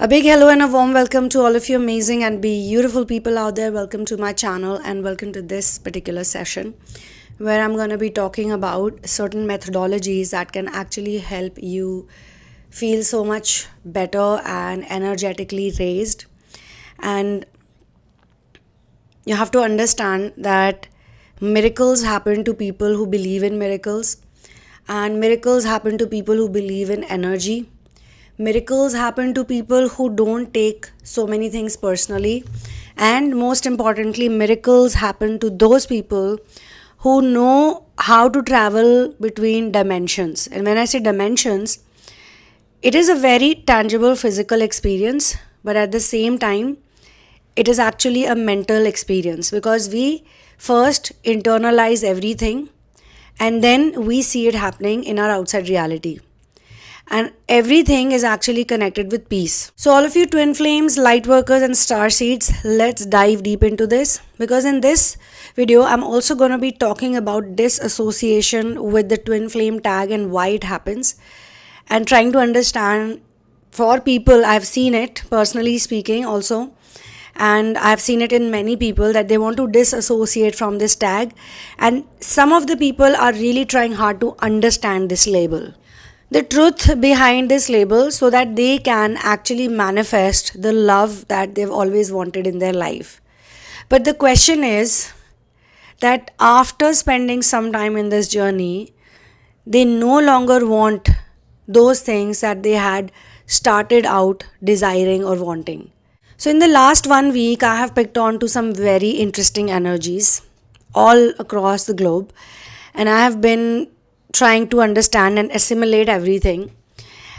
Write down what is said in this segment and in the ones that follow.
A big hello and a warm welcome to all of you amazing and beautiful people out there. Welcome to my channel and welcome to this particular session where I'm going to be talking about certain methodologies that can actually help you feel so much better and energetically raised. And you have to understand that miracles happen to people who believe in miracles, and miracles happen to people who believe in energy. Miracles happen to people who don't take so many things personally, and most importantly, miracles happen to those people who know how to travel between dimensions. And when I say dimensions, it is a very tangible physical experience, but at the same time, it is actually a mental experience because we first internalize everything and then we see it happening in our outside reality. And everything is actually connected with peace. So all of you twin flames, light workers and star seeds, let's dive deep into this, because in this video I'm also going to be talking about disassociation with the twin flame tag and why it happens, and trying to understand for people. I've seen it personally speaking also, and I've seen it in many people that they want to disassociate from this tag, and some of the people are really trying hard to understand this label, the truth behind this label, so that they can actually manifest the love that they've always wanted in their life. But the question is that after spending some time in this journey, they no longer want those things that they had started out desiring or wanting. So in the last 1 week, I have picked on to some very interesting energies all across the globe, and I have been trying to understand and assimilate everything.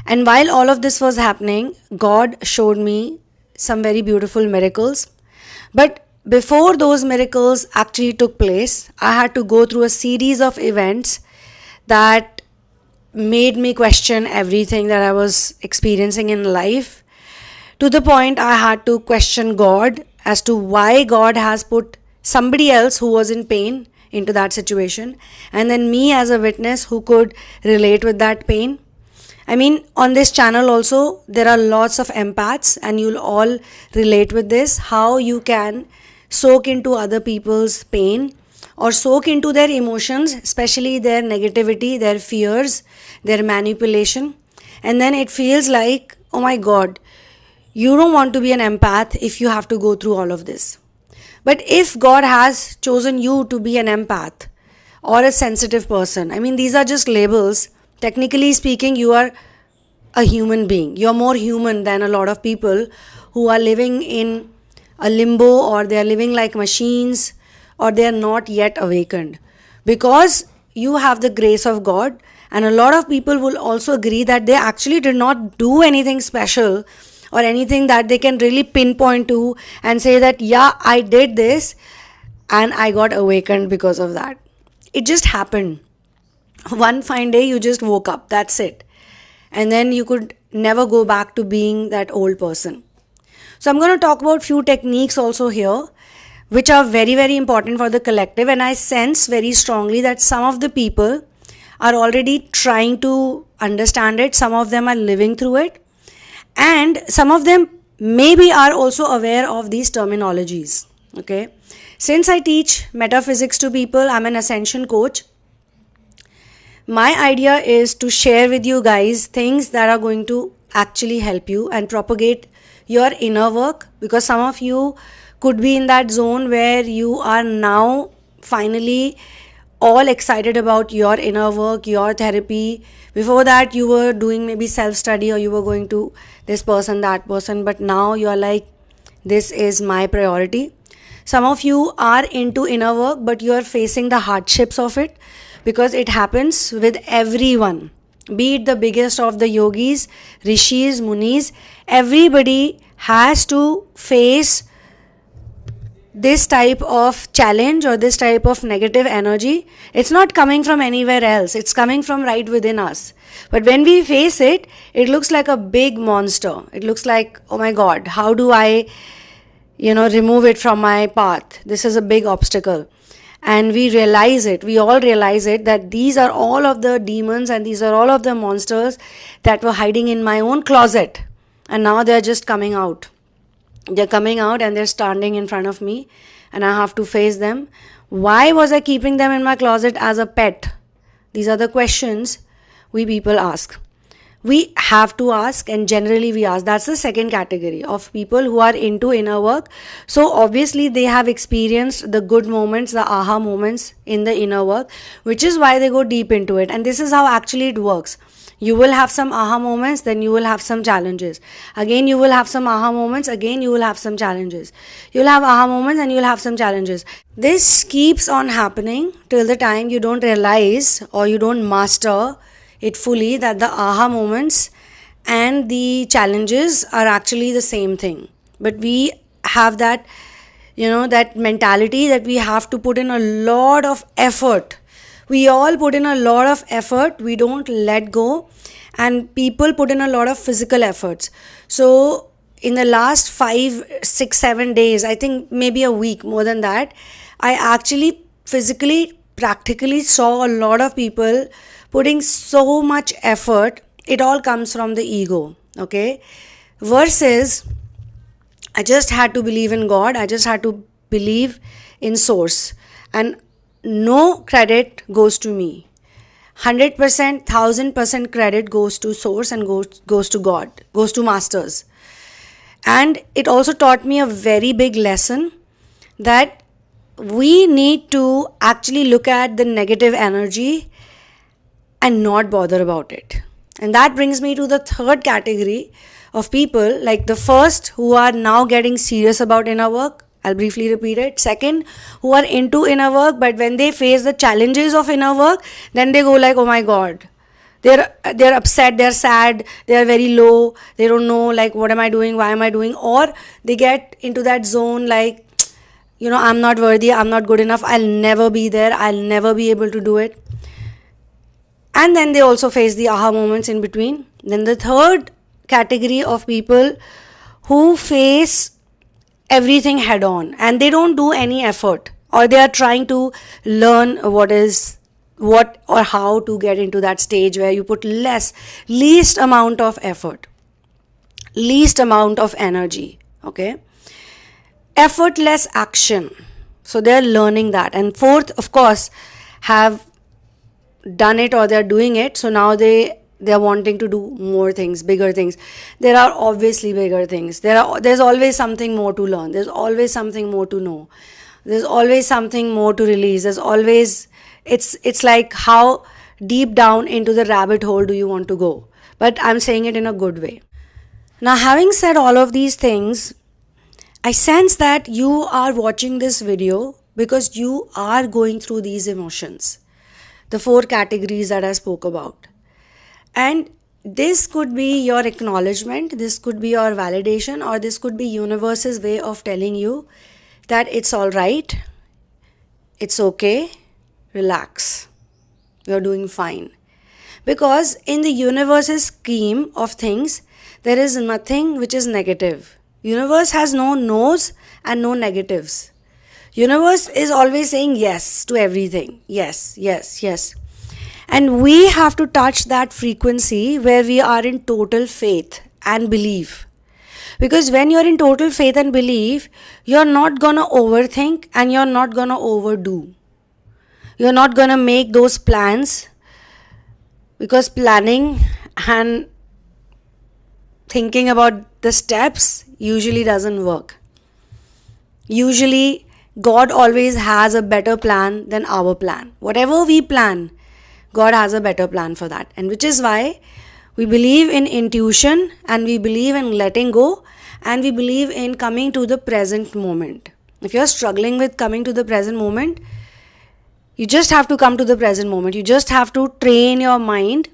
And while all of this was happening, God showed me some very beautiful miracles. But before those miracles actually took place, I had to go through a series of events that made me question everything that I was experiencing in life, to the point I had to question God as to why God has put somebody else who was in pain into that situation, and then me as a witness who could relate with that pain. I mean, on this channel also there are lots of empaths, and you'll all relate with this, how you can soak into other people's pain or soak into their emotions, especially their negativity, their fears, their manipulation, and then it feels like, oh my God, you don't want to be an empath if you have to go through all of this. But if God has chosen you to be an empath or a sensitive person, I mean, these are just labels. Technically speaking, you are a human being. You're more human than a lot of people who are living in a limbo, or they are living like machines, or they are not yet awakened. Because you have the grace of God, and a lot of people will also agree that they actually did not do anything special or anything that they can really pinpoint to and say that, yeah, I did this and I got awakened because of that. It just happened. One fine day you just woke up, that's it. And then you could never go back to being that old person. So I'm going to talk about few techniques also here, which are very, very important for the collective. And I sense very strongly that some of the people are already trying to understand it. Some of them are living through it. And some of them maybe are also aware of these terminologies. Okay. Since I teach metaphysics to people, I'm an ascension coach. My idea is to share with you guys things that are going to actually help you and propagate your inner work, because some of you could be in that zone where you are now finally all excited about your inner work, your therapy. Before that, you were doing maybe self-study, or you were going to this person, that person, but now you are like, this is my priority. Some of you are into inner work, but you are facing the hardships of it, because it happens with everyone. Be it the biggest of the yogis, rishis, munis, everybody has to face this type of challenge or this type of negative energy. It's not coming from anywhere else. It's coming from right within us. But when we face it, it looks like a big monster. It looks like, oh my God, how do I, remove it from my path? This is a big obstacle. And we realize it. We all realize it, that these are all of the demons and these are all of the monsters that were hiding in my own closet. and now they're just coming out. They're coming out and they're standing in front of me, and I have to face them. Why was I keeping them in my closet as a pet? These are the questions we people ask. We have to ask, and generally we ask. That's the second category of people who are into inner work. So obviously they have experienced the good moments, the aha moments in the inner work, which is why they go deep into it. And this is how actually it works. You will have some aha moments, then you will have some challenges. Again, you will have some aha moments, again you will have some challenges. You'll have aha moments and you'll have some challenges. This keeps on happening till the time you don't realize or you don't master it fully, that the aha moments and the challenges are actually the same thing. But we have that, that mentality that we have to put in a lot of effort. We all put in a lot of effort. We don't let go, and people put in a lot of physical efforts. So in the last 5, 6, 7 days, I think maybe a week, more than that, I actually physically, practically saw a lot of people putting so much effort. It all comes from the ego, okay? Versus, I just had to believe in God. I just had to believe in source. And no credit goes to me. 100%, 1000% credit goes to source and goes to God, goes to masters. And it also taught me a very big lesson, that we need to actually look at the negative energy and not bother about it. And that brings me to the third category of people, like the first, who are now getting serious about inner work. I'll briefly repeat it. Second, who are into inner work, but when they face the challenges of inner work, then they go like, oh my God. They're upset, they're sad, they're very low, they don't know like, what am I doing, why am I doing? Or they get into that zone like, I'm not worthy, I'm not good enough, I'll never be there, I'll never be able to do it. And then they also face the aha moments in between. Then the third category of people who face everything head on and they don't do any effort, or they are trying to learn what or how to get into that stage where you put least amount of effort, least amount of energy, okay? Effortless action. So they're learning that. And fourth, of course, have done it or they're doing it. So now they're wanting to do more things, bigger things. There are obviously bigger things. There's always something more to learn. There's always something more to know. There's always something more to release. There's always, it's like, how deep down into the rabbit hole do you want to go? But I'm saying it in a good way. Now, having said all of these things, I sense that you are watching this video because you are going through these emotions, the 4 categories that I spoke about. And this could be your acknowledgement, this could be your validation, or this could be universe's way of telling you that it's all right, it's okay, relax, you're doing fine. Because in the universe's scheme of things, there is nothing which is negative. Universe has no no's and no negatives. Universe is always saying yes to everything. Yes, yes, yes. And we have to touch that frequency where we are in total faith and belief. Because when you're in total faith and belief, you're not gonna overthink and you're not gonna overdo. You're not gonna make those plans, because planning and thinking about the steps usually doesn't work. Usually, God always has a better plan than our plan. Whatever we plan, God has a better plan for that. And which is why we believe in intuition, and we believe in letting go, and we believe in coming to the present moment. If you're struggling with coming to the present moment, you just have to come to the present moment. You just have to train your mind,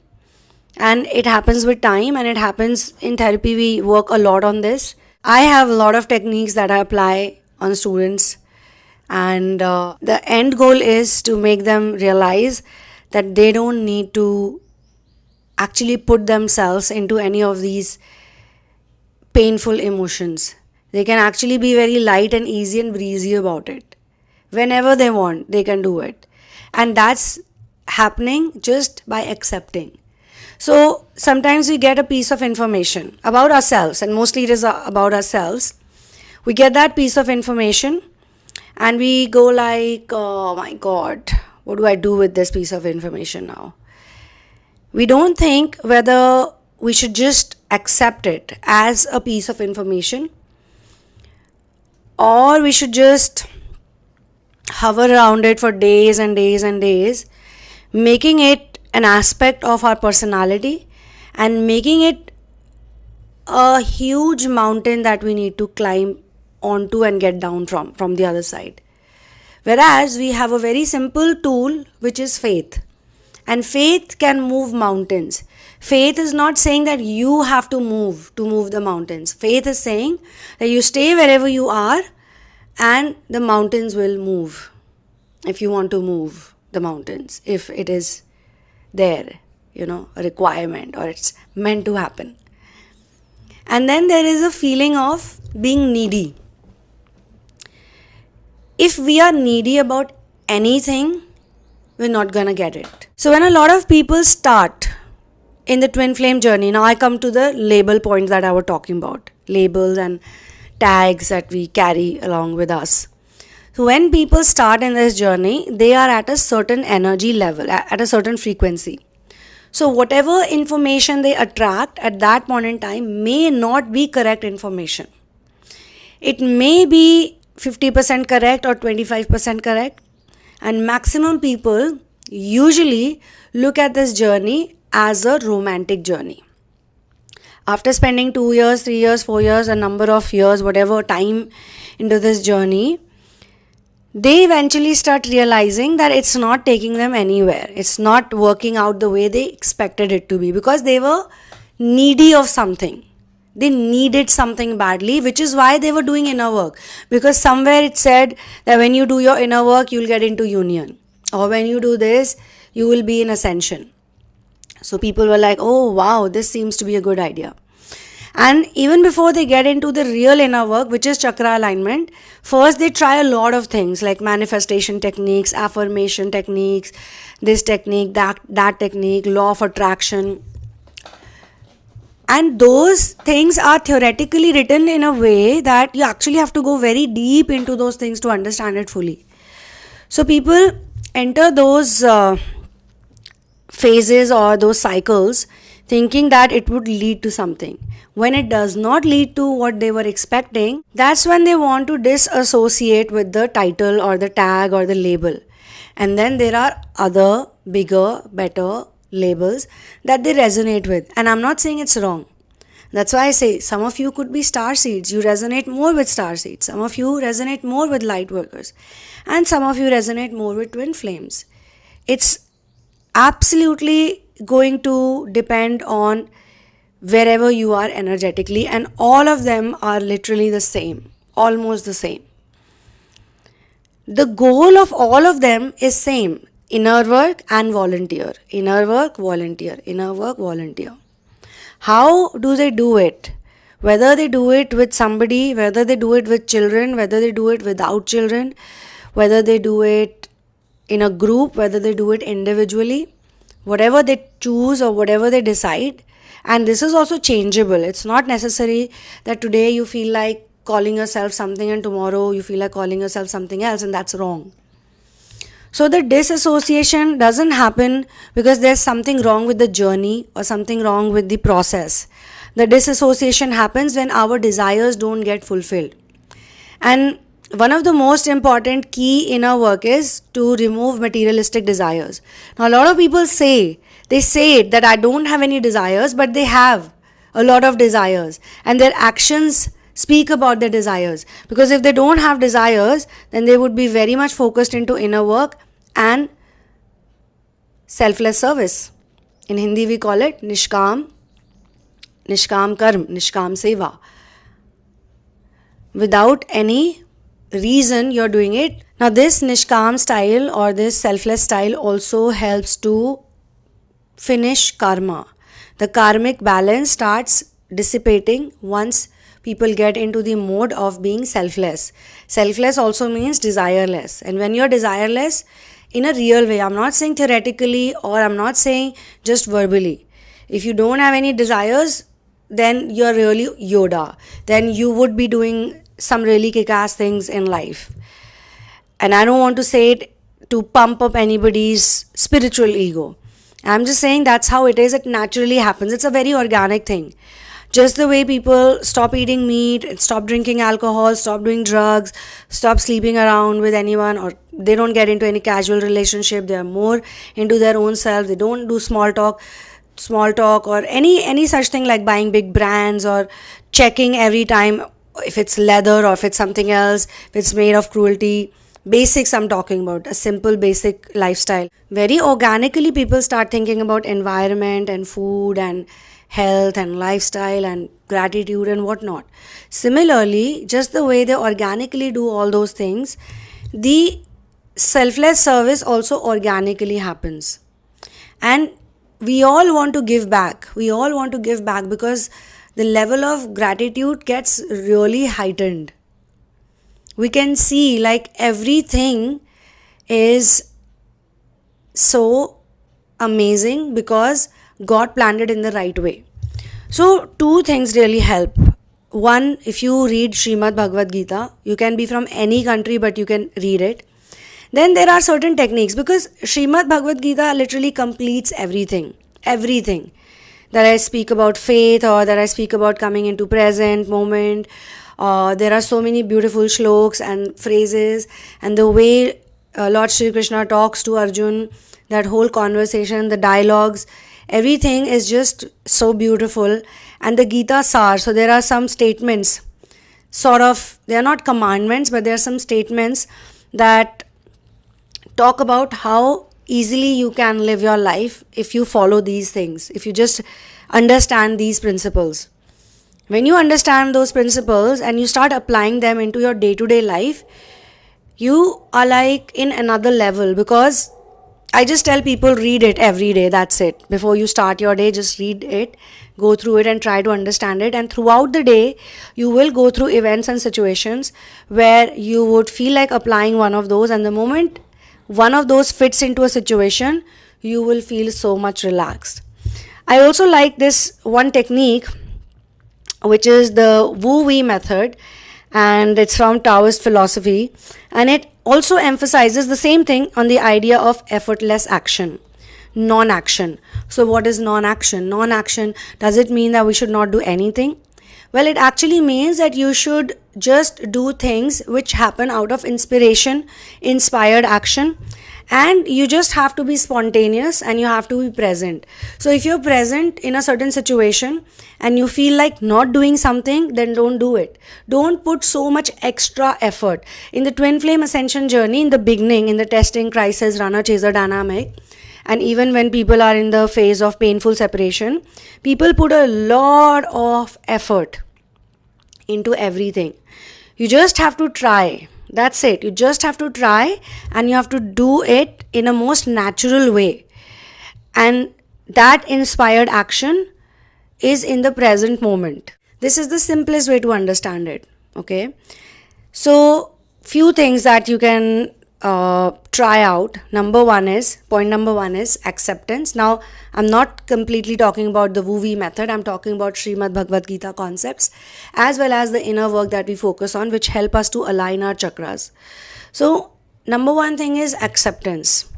and it happens with time, and it happens in therapy. We work a lot on this. I have a lot of techniques that I apply on students, and the end goal is to make them realize that they don't need to actually put themselves into any of these painful emotions. They can actually be very light and easy and breezy about it. Whenever they want, they can do it. And that's happening just by accepting. So sometimes we get a piece of information about ourselves, and mostly it is about ourselves. We get that piece of information and we go like, oh my God, what do I do with this piece of information now? We don't think whether we should just accept it as a piece of information, or we should just hover around it for days and days and days, making it an aspect of our personality and making it a huge mountain that we need to climb onto and get down from the other side. Whereas we have a very simple tool, which is faith. And faith can move mountains. Faith is not saying that you have to move the mountains. Faith is saying that you stay wherever you are and the mountains will move. If you want to move the mountains, if it is there, a requirement, or it's meant to happen. And then there is a feeling of being needy. If we are needy about anything, we're not gonna get it. So when a lot of people start in the twin flame journey, now I come to the label points that I was talking about, labels and tags that we carry along with us. So when people start in this journey, they are at a certain energy level, at a certain frequency. So whatever information they attract at that point in time may not be correct information. It may be 50% correct or 25% correct. And maximum people usually look at this journey as a romantic journey. After spending 2 years, 3 years, 4 years, a number of years, whatever time into this journey, they eventually start realizing that it's not taking them anywhere. It's not working out the way they expected it to be, because they were needy of something. They needed something badly, which is why they were doing inner work. Because somewhere it said that when you do your inner work, you'll get into union. Or when you do this, you will be in ascension. So people were like, oh wow, this seems to be a good idea. And even before they get into the real inner work, which is chakra alignment, first they try a lot of things like manifestation techniques, affirmation techniques, this technique, that technique, law of attraction. And those things are theoretically written in a way that you actually have to go very deep into those things to understand it fully. So people enter those phases or those cycles thinking that it would lead to something. When it does not lead to what they were expecting, that's when they want to disassociate with the title or the tag or the label. And then there are other bigger, better labels that they resonate with. And I'm not saying it's wrong. That's why I say some of you could be starseeds. You resonate more with starseeds. Some of you resonate more with light workers. And some of you resonate more with twin flames. It's absolutely going to depend on wherever you are energetically, and all of them are literally the same, almost the same. The goal of all of them is same: inner work and volunteer. Inner work, volunteer. Inner work, volunteer. How do they do it? Whether they do it with somebody, whether they do it with children, whether they do it without children, whether they do it in a group, whether they do it individually, whatever they choose or whatever they decide. And this is also changeable. It's not necessary that today you feel like calling yourself something and tomorrow you feel like calling yourself something else, and that's wrong. So the disassociation doesn't happen because there's something wrong with the journey or something wrong with the process. The disassociation happens when our desires don't get fulfilled. And one of the most important key inner work is to remove materialistic desires. Now a lot of people say it that I don't have any desires, but they have a lot of desires, and their actions speak about their desires. Because if they don't have desires, then they would be very much focused into inner work and selfless service. In Hindi we call it nishkam karm, nishkam seva. Without any reason you're doing it. Now this nishkam style or this selfless style also helps to finish karma. The karmic balance starts dissipating once people get into the mode of being selfless. Selfless also means desireless. And when you're desireless in a real way, I'm not saying theoretically or I'm not saying just verbally. If you don't have any desires, then you're really Yoda. Then you would be doing some really kick-ass things in life. And I don't want to say it to pump up anybody's spiritual ego. I'm just saying that's how it is. It naturally happens. It's a very organic thing. Just the way people stop eating meat, stop drinking alcohol, stop doing drugs, stop sleeping around with anyone, or they don't get into any casual relationship. They are more into their own self. They don't do small talk or any such thing like buying big brands or checking every time if it's leather or if it's something else, if it's made of cruelty. Basics I'm talking about, a simple basic lifestyle. Very organically people start thinking about environment and food and health and lifestyle and gratitude and whatnot. Similarly, just the way they organically do all those things, the selfless service also organically happens. And we all want to give back. We all want to give back because the level of gratitude gets really heightened. We can see like everything is so amazing because God planned it in the right way. So two things really help. One, if you read Srimad Bhagavad Gita, you can be from any country but you can read it. Then there are certain techniques because Srimad Bhagavad Gita literally completes everything that I speak about faith or that I speak about coming into present moment. There are so many beautiful shloks and phrases, and the way Lord Shri Krishna talks to Arjun, that whole conversation, the dialogues, everything is just so beautiful. And the Gita Sar, so there are some statements, sort of, they are not commandments, but there are some statements that talk about how easily you can live your life if you follow these things, if you just understand these principles. When you understand those principles and you start applying them into your day-to-day life, you are like in another level. Because I just tell people, read it every day, that's it. Before you start your day, just read it, go through it and try to understand it. And throughout the day, you will go through events and situations where you would feel like applying one of those, and the moment one of those fits into a situation, you will feel so much relaxed. I also like this one technique, which is the Wu-Wei method, and it's from Taoist philosophy, and it also emphasizes the same thing on the idea of effortless action, non-action. So what is non-action? Non-action, does it mean that we should not do anything? Well, it actually means that you should just do things which happen out of inspiration, inspired action, and you just have to be spontaneous and you have to be present. So if you're present in a certain situation and you feel like not doing something, then don't do it. Don't put so much extra effort. In the Twinflame Ascension Journey, in the beginning, in the testing, crisis, runner, chaser dynamic, and even when people are in the phase of painful separation, people put a lot of effort into everything. You just have to try. That's it. You just have to try, and you have to do it in a most natural way. And that inspired action is in the present moment. This is the simplest way to understand it. Okay. So few things that you can try out. Point number one is acceptance. Now, I'm not completely talking about the Wu-Wei method. I'm talking about Srimad Bhagavad Gita concepts, as well as the inner work that we focus on, which help us to align our chakras. So, number one thing is acceptance.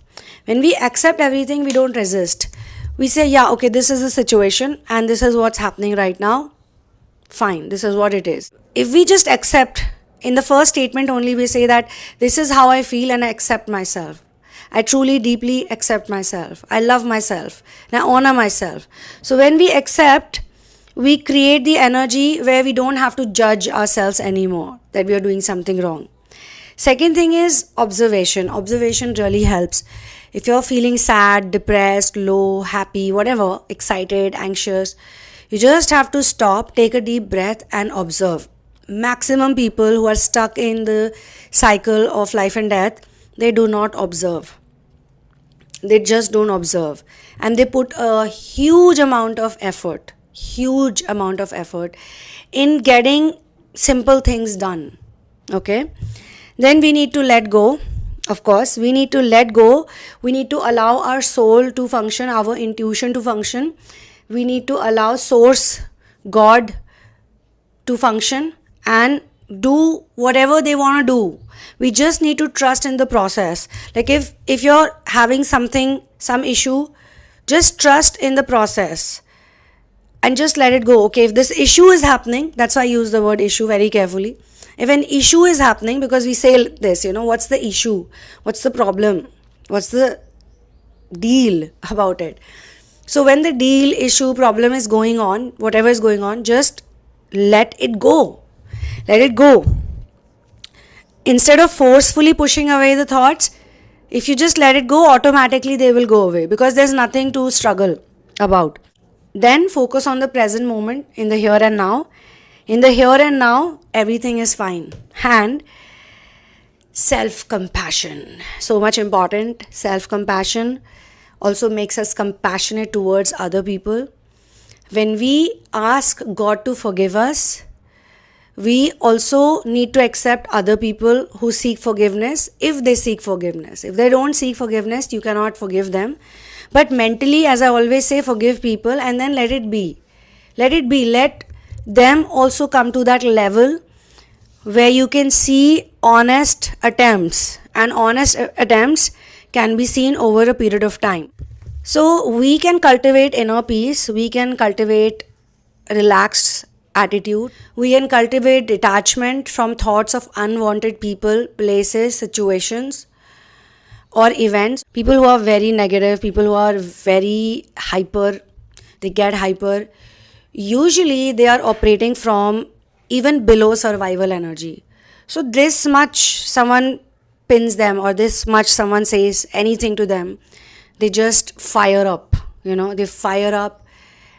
When we accept everything, we don't resist. We say, yeah, okay, this is the situation and this is what's happening right now. Fine, this is what it is. If we just accept, in the first statement only we say that this is how I feel and I accept myself. I truly deeply accept myself. I love myself and I honor myself. So when we accept, we create the energy where we don't have to judge ourselves anymore that we are doing something wrong. Second thing is observation. Observation really helps. If you're feeling sad, depressed, low, happy, whatever, excited, anxious, you just have to stop, take a deep breath and observe. Maximum people who are stuck in the cycle of life and death, they do not observe. They just don't observe. And they put a huge amount of effort in getting simple things done. Okay? Then we need to let go. Of course, we need to let go. We need to allow our soul to function, our intuition to function. We need to allow Source, God, to function and do whatever they want to do. We just need to trust in the process. Like if you're having some issue, just trust in the process and just let it go. Okay, if this issue is happening, that's why I use the word issue very carefully. If an issue is happening, because we say this, what's the issue? What's the problem? What's the deal about it? So when the deal, issue, problem is going on, whatever is going on, just let it go. Let it go. Instead of forcefully pushing away the thoughts, if you just let it go, automatically they will go away, because there's nothing to struggle about. Then focus on the present moment, in the here and now. In the here and now, everything is fine. And self-compassion. So much important. Self-compassion also makes us compassionate towards other people. When we ask God to forgive us, we also need to accept other people who seek forgiveness if they seek forgiveness. If they don't seek forgiveness, you cannot forgive them. But mentally, as I always say, forgive people and then let it be. Let it be. Let them also come to that level where you can see honest attempts. And honest attempts can be seen over a period of time. So we can cultivate inner peace. We can cultivate relaxed attitude. We can cultivate detachment from thoughts of unwanted people, places, situations, or events. People who are very negative, people who are very hyper, they get hyper. Usually they are operating from even below survival energy. So this much someone pins them, or this much someone says anything to them, they just fire up, they fire up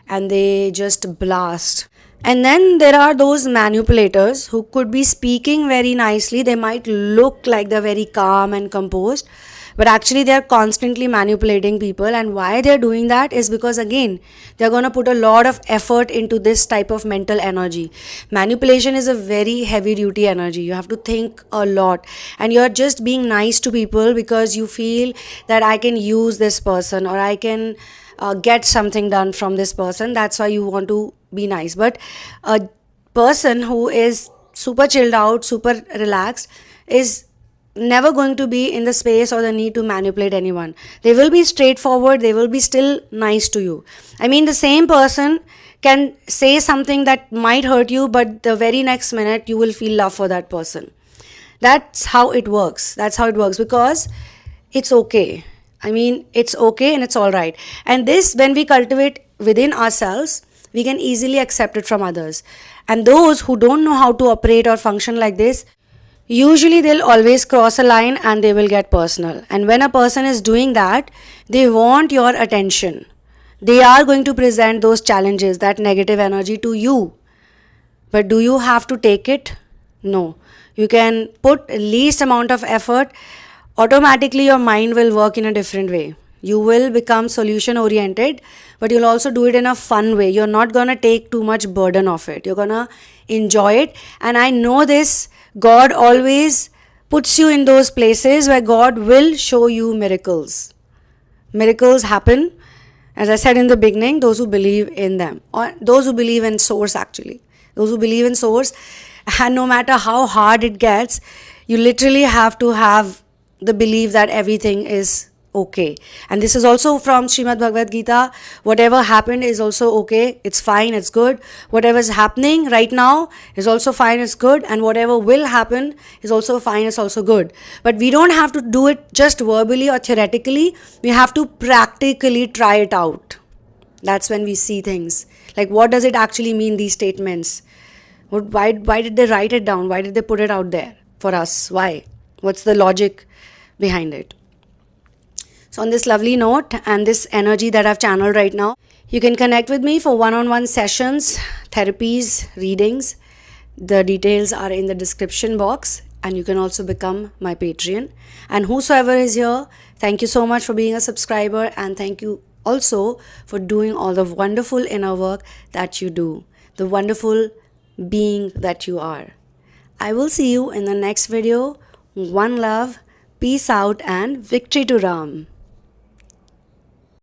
and they just blast. And then there are those manipulators who could be speaking very nicely. They might look like they're very calm and composed, but actually they're constantly manipulating people. And why they're doing that is because, again, they're going to put a lot of effort into this type of mental energy. Manipulation is a very heavy duty energy. You have to think a lot, and you're just being nice to people because you feel that I can use this person, or I can get something done from this person. That's why you want to be nice. But a person who is super chilled out, super relaxed, is never going to be in the space or the need to manipulate anyone. They will be straightforward. They will be still nice to you. I mean, the same person can say something that might hurt you, but the very next minute you will feel love for that person. That's how it works. That's how it works, because it's okay. I mean, it's okay and it's all right. And this, when we cultivate within ourselves, we can easily accept it from others. And those who don't know how to operate or function like this, usually they'll always cross a line and they will get personal. And when a person is doing that, they want your attention. They are going to present those challenges, that negative energy to you. But do you have to take it? No. You can put least amount of effort. Automatically your mind will work in a different way. You will become solution oriented, but you'll also do it in a fun way. You're not going to take too much burden of it. You're going to enjoy it. And I know this, God always puts you in those places where God will show you miracles. Miracles happen, as I said in the beginning, those who believe in them, or those who believe in Source actually. Those who believe in Source, and no matter how hard it gets, you literally have to have the belief that everything is okay. And this is also from Srimad Bhagavad Gita. Whatever happened is also okay. It's fine. It's good. Whatever is happening right now is also fine. It's good. And whatever will happen is also fine. It's also good. But we don't have to do it just verbally or theoretically. We have to practically try it out. That's when we see things. Like, what does it actually mean, these statements? Why did they write it down? Why did they put it out there for us? Why? What's the logic behind it? So on this lovely note and this energy that I've channeled right now, you can connect with me for one-on-one sessions, therapies, readings. The details are in the description box, and you can also become my Patreon. And whosoever is here, thank you so much for being a subscriber, and thank you also for doing all the wonderful inner work that you do, the wonderful being that you are. I will see you in the next video. One love, peace out, and victory to Ram.